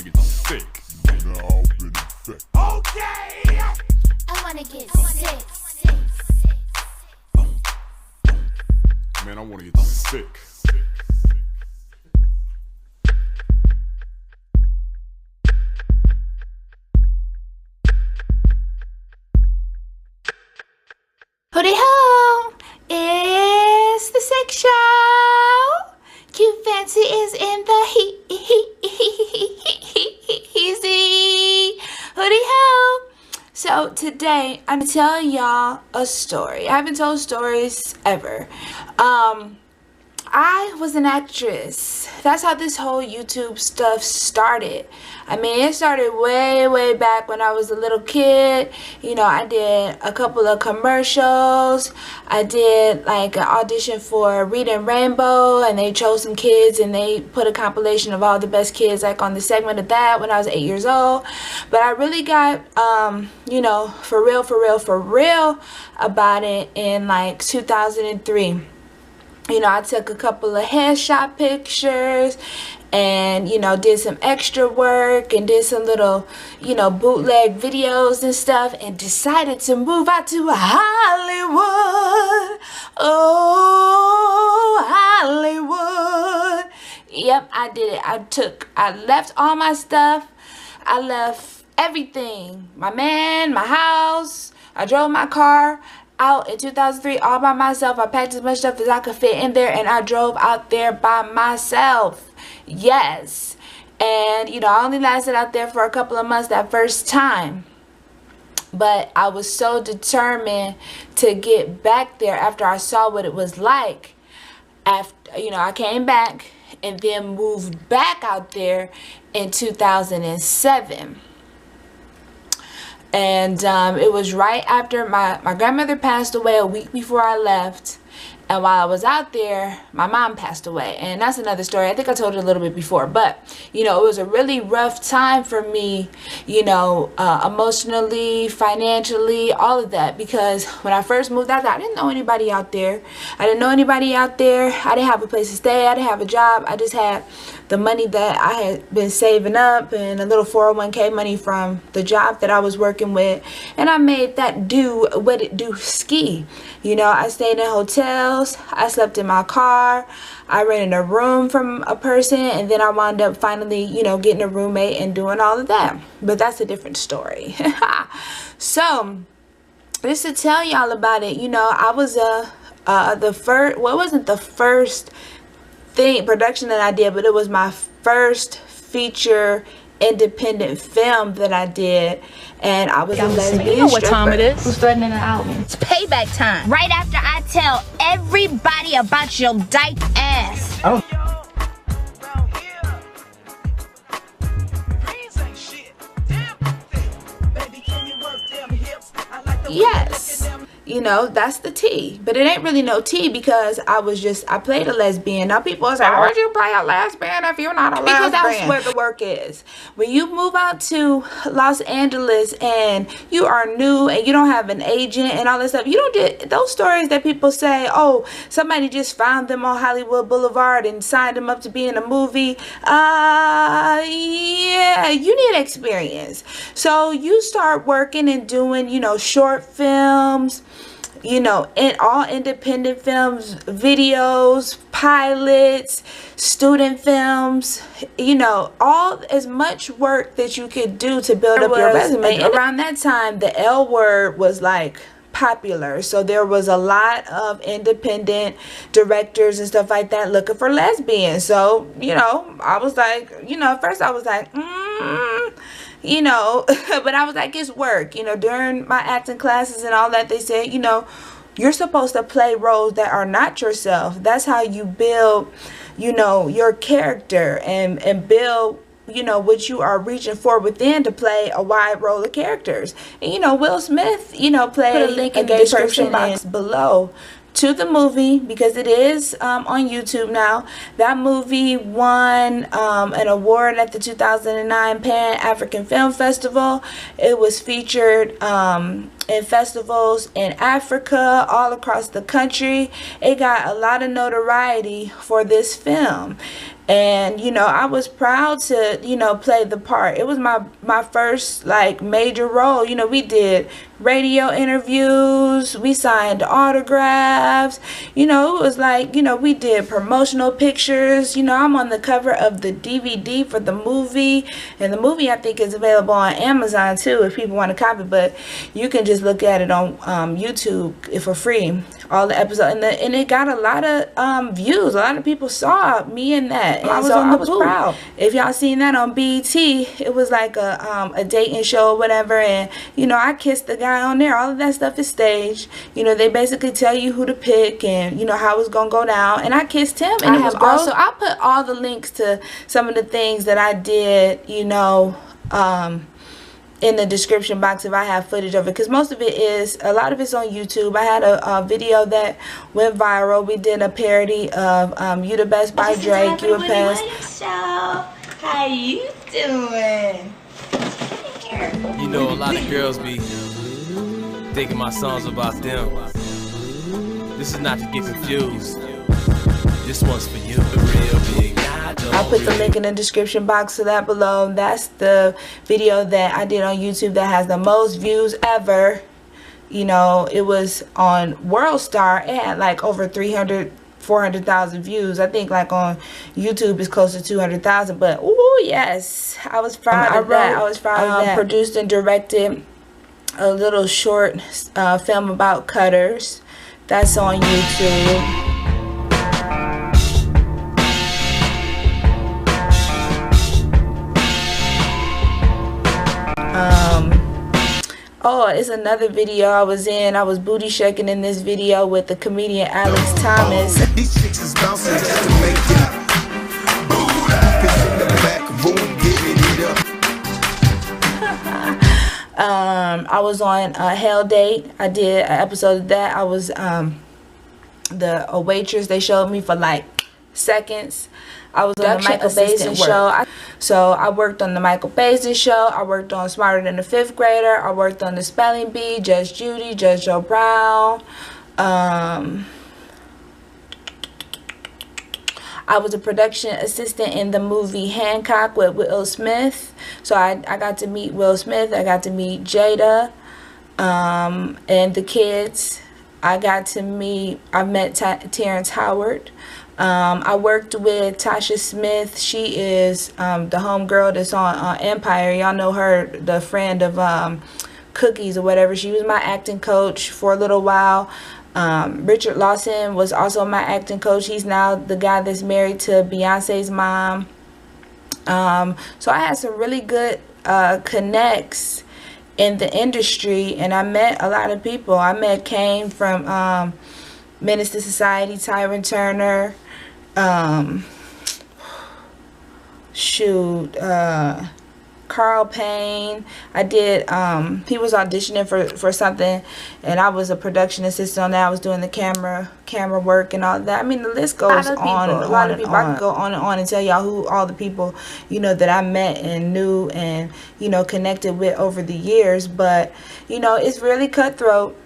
wanna get sick. Okay. I wanna get sick. Man, I wanna get sick. Hooty ho! It's the Sick Show. Cute Fancy is in the easy. Hooty ho! So today I'm telling y'all a story. I haven't told stories ever. I was an actress. That's how this whole YouTube stuff started. I mean, it started way back when I was a little kid. You know, I did a couple of commercials. I did like an audition for Reading Rainbow, and they chose some kids and they put a compilation of all the best kids like on the segment of that when I was 8 years old. But I really got, you know, for real about it in like 2003. You know, I took a couple of headshot pictures and, you know, did some extra work and did some little, you know, bootleg videos and stuff, and decided to move out to Hollywood. Oh, Hollywood. Yep, I did it. I left all my stuff. I left everything. My man, my house. I drove my car out in 2003 all by myself. I packed as much stuff as I could fit in there, and I drove out there by myself. Yes. And you know, I only lasted out there for a couple of months that first time, but I was so determined to get back there after I saw what it was like. After, you know, I came back and then moved back out there in 2007. And it was right after my grandmother passed away, a week before I left. And while I was out there, my mom passed away. And that's another story. I think I told it a little bit before. But, you know, it was a really rough time for me, you know, emotionally, financially, all of that. Because when I first moved out there, I didn't know anybody out there. I didn't know anybody out there. I didn't have a place to stay. I didn't have a job. I just had the money that I had been saving up and a little 401k money from the job that I was working with. And I made that do what it do ski. You know, I stayed in hotels. I slept in my car. I rented a room from a person, and then I wound up finally, you know, getting a roommate and doing all of that. But that's a different story. So, just to tell y'all about it, you know, I was the first, well, it wasn't the first production that I did, but it was my first feature independent film that I did, and I was a lesbian. You know what time it is. Who's threatening an album? It's payback time. Right after I tell everybody about your dyke ass. Oh. Yes. You know, that's the T. But it ain't really no T, because I played a lesbian. Now people are saying, why'd you play a lesbian if you're not a lesbian? Because that's where the work is. When you move out to Los Angeles and you are new and you don't have an agent and all this stuff, you don't get those stories that people say, oh, somebody just found them on Hollywood Boulevard and signed them up to be in a movie. Yeah, you need experience. So you start working and doing, you know, short films, you know, in all independent films, videos, pilots, student films, you know, all as much work that you could do to build up your resume. And around that time, the L word was like popular, so there was a lot of independent directors and stuff like that looking for lesbians. So, you know, I was like, you know, at first I was like, you know, but I was like, it's work. You know, during my acting classes and all that, they said, you know, you're supposed to play roles that are not yourself. That's how you build, you know, your character and build, you know, what you are reaching for within to play a wide role of characters. And, you know, Will Smith, you know, played, put a link in the description box below to the movie, because it is on YouTube now. That movie won an award at the 2009 Pan African Film Festival. It was featured in festivals in Africa, all across the country. It got a lot of notoriety for this film. And you know, I was proud to, you know, play the part. It was my first like major role. You know, we did radio interviews, we signed autographs, you know, it was like, you know, we did promotional pictures. You know, I'm on the cover of the DVD for the movie, and the movie I think is available on Amazon too if people want to copy, but you can just look at it on YouTube for free, all the episodes, and it got a lot of views. A lot of people saw me in that, and I was proud. If y'all seen that on BET, it was like a dating show or whatever, and you know, I kissed the guy on there. All of that stuff is staged. You know, they basically tell you who to pick and you know how it's gonna go down, and I kissed him, and it was also, I'll put all the links to some of the things that I did, you know, in the description box if I have footage of it, because most of it is, a lot of it's on YouTube. I had a video that went viral. We did a parody of You the Best by Drake, You a Pest. How you doing? You know, a lot of girls be thinking my songs about them. This is not to get confused. This one's for you. I'll put the link in the description box to that below. That's the video that I did on YouTube that has the most views ever. You know, it was on WOODARD. It had like over 400,000 views. I think like on YouTube it's close to 200,000. But ooh, yes, I was proud of that. I was proud of that. Produced and directed a little short film about cutters. That's on YouTube. Oh, it's another video I was in. I was booty shaking in this video with the comedian Alex Thomas. These chicks is bouncing just to make it. In the back room, giving it up. I was on Hell Date. I did an episode of that. I was a waitress. They showed me for like seconds. I was on the Michael Basin show. So I worked on the Michael Basin show. I worked on Smarter Than a Fifth Grader. I worked on the Spelling Bee, Judge Judy, Judge Joe Brown. I was a production assistant in the movie Hancock with Will Smith. So I got to meet Will Smith. I got to meet Jada and the kids. I met Terrence Howard. I worked with Tasha Smith. She is the homegirl that's on Empire. Y'all know her, the friend of Cookies or whatever. She was my acting coach for a little while. Richard Lawson was also my acting coach. He's now the guy that's married to Beyonce's mom. So I had some really good connects in the industry, and I met a lot of people. I met Kane from Menace to Society, Tyron Turner, Carl Payne. I did he was auditioning for something, and I was a production assistant on that. I was doing the camera work and all that. I mean, the list goes on and on. A lot of people. I could go on and tell y'all who all the people, you know, that I met and knew and, you know, connected with over the years. But, you know, it's really cutthroat.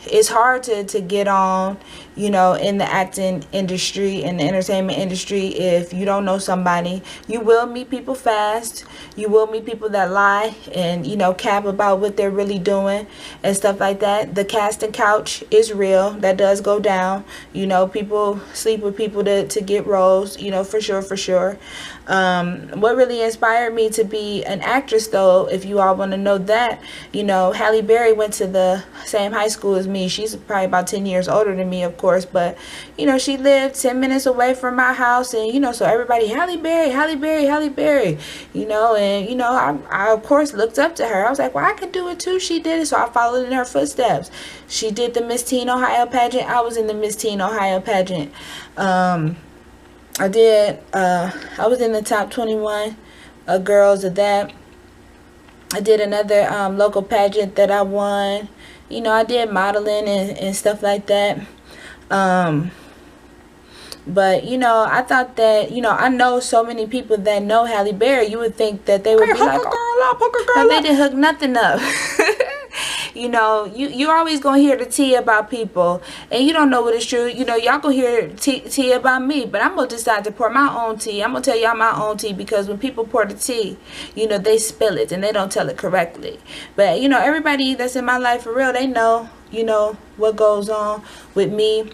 It's hard to get on, you know, in the acting industry and the entertainment industry if you don't know somebody. You will meet people fast. You will meet people that lie and, you know, cap about what they're really doing and stuff like that. The casting couch is real. That does go down. You know, people sleep with people to get roles, you know, for sure. What really inspired me to be an actress, though, if you all want to know that, you know, Halle Berry went to the same high school as me. She's probably about 10 years older than me, of course, but, you know, she lived 10 minutes away from my house, and, you know, so everybody, Halle Berry, you know, and, you know, I of course looked up to her. I was like, well, I could do it too. She did it, so I followed in her footsteps. She did the Miss Teen Ohio pageant. I was in the Miss Teen Ohio pageant. I was in the top 21 girls of that. I did another local pageant that I won. You know, I did modeling and stuff like that. But, you know, I thought that, you know, I know so many people that know Halle Berry. You would think that they would be like, oh, girl up. They didn't hook nothing up. You know, you're always gonna hear the tea about people, and you don't know what is true. You know, y'all gonna hear tea about me, but I'm gonna decide to pour my own tea. I'm gonna tell y'all my own tea, because when people pour the tea, you know, they spill it and they don't tell it correctly. But you know, everybody that's in my life for real, they know, you know, what goes on with me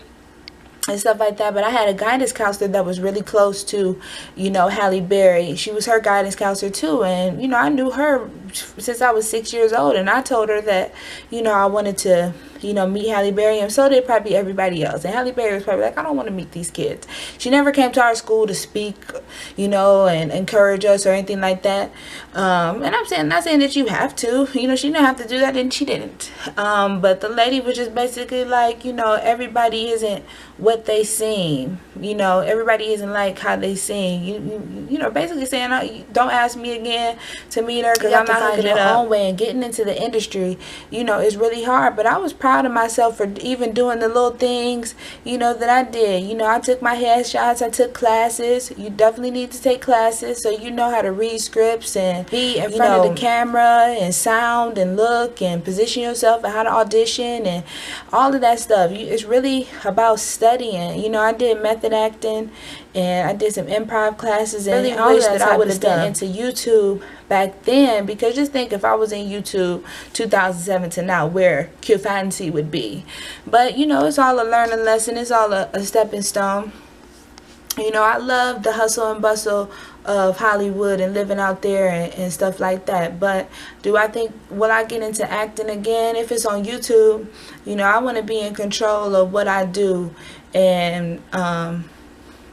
and stuff like that. But I had a guidance counselor that was really close to, you know, Halle Berry. She was her guidance counselor too, and you know, I knew her since I was 6 years old, and I told her that, you know, I wanted to, you know, meet Halle Berry, and so did probably everybody else. And Halle Berry was probably like, I don't want to meet these kids. She never came to our school to speak, you know, and encourage us or anything like that. And I'm not saying that you have to, you know, she didn't have to do that, and she didn't. But the lady was just basically like, you know, everybody isn't what they seem. You know, everybody isn't like how they seem. You know, basically saying, don't ask me again to meet her, because I'm not hooking it up. Own way, and getting into the industry, you know, is really hard. But I was proud of myself for even doing the little things, you know, that I did. You know, I took my headshots, I took classes. You definitely need to take classes so you know how to read scripts and be in front of the camera and sound and look and position yourself and how to audition and all of that stuff. It's really about studying. You know, I did method acting and I did some improv classes, and I wish that I would have been into YouTube back then, because just think if I was in YouTube 2007 to now, where Q Fantasy would be. But you know, it's all a learning lesson. It's all a stepping stone. You know, I love the hustle and bustle of Hollywood and living out there and stuff like that. But do I think, will I get into acting again if it's on YouTube? You know, I want to be in control of what I do, and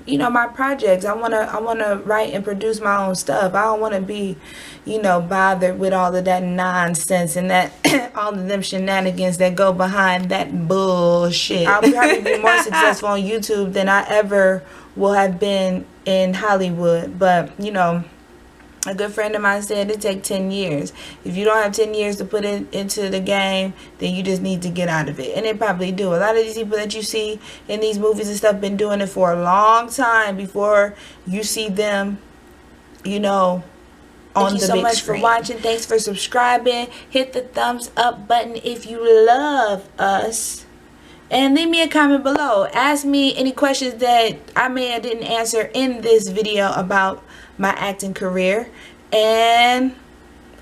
you know, my projects. I wanna write and produce my own stuff. I don't want to be, you know, bothered with all of that nonsense and that all of them shenanigans that go behind that bullshit. I'll probably be more successful on YouTube than I ever will have been in Hollywood. But you know, a good friend of mine said it take 10 years. If you don't have 10 years to put it into the game, then you just need to get out of it. And they probably do. A lot of these people that you see in these movies and stuff been doing it for a long time before you see them, you know, on the big screen. Thank you so much for watching. Thanks for subscribing. Hit the thumbs up button if you love us. And leave me a comment below. Ask me any questions that I may have didn't answer in this video about my acting career. And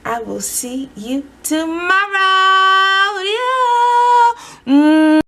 I will see you tomorrow. Yeah.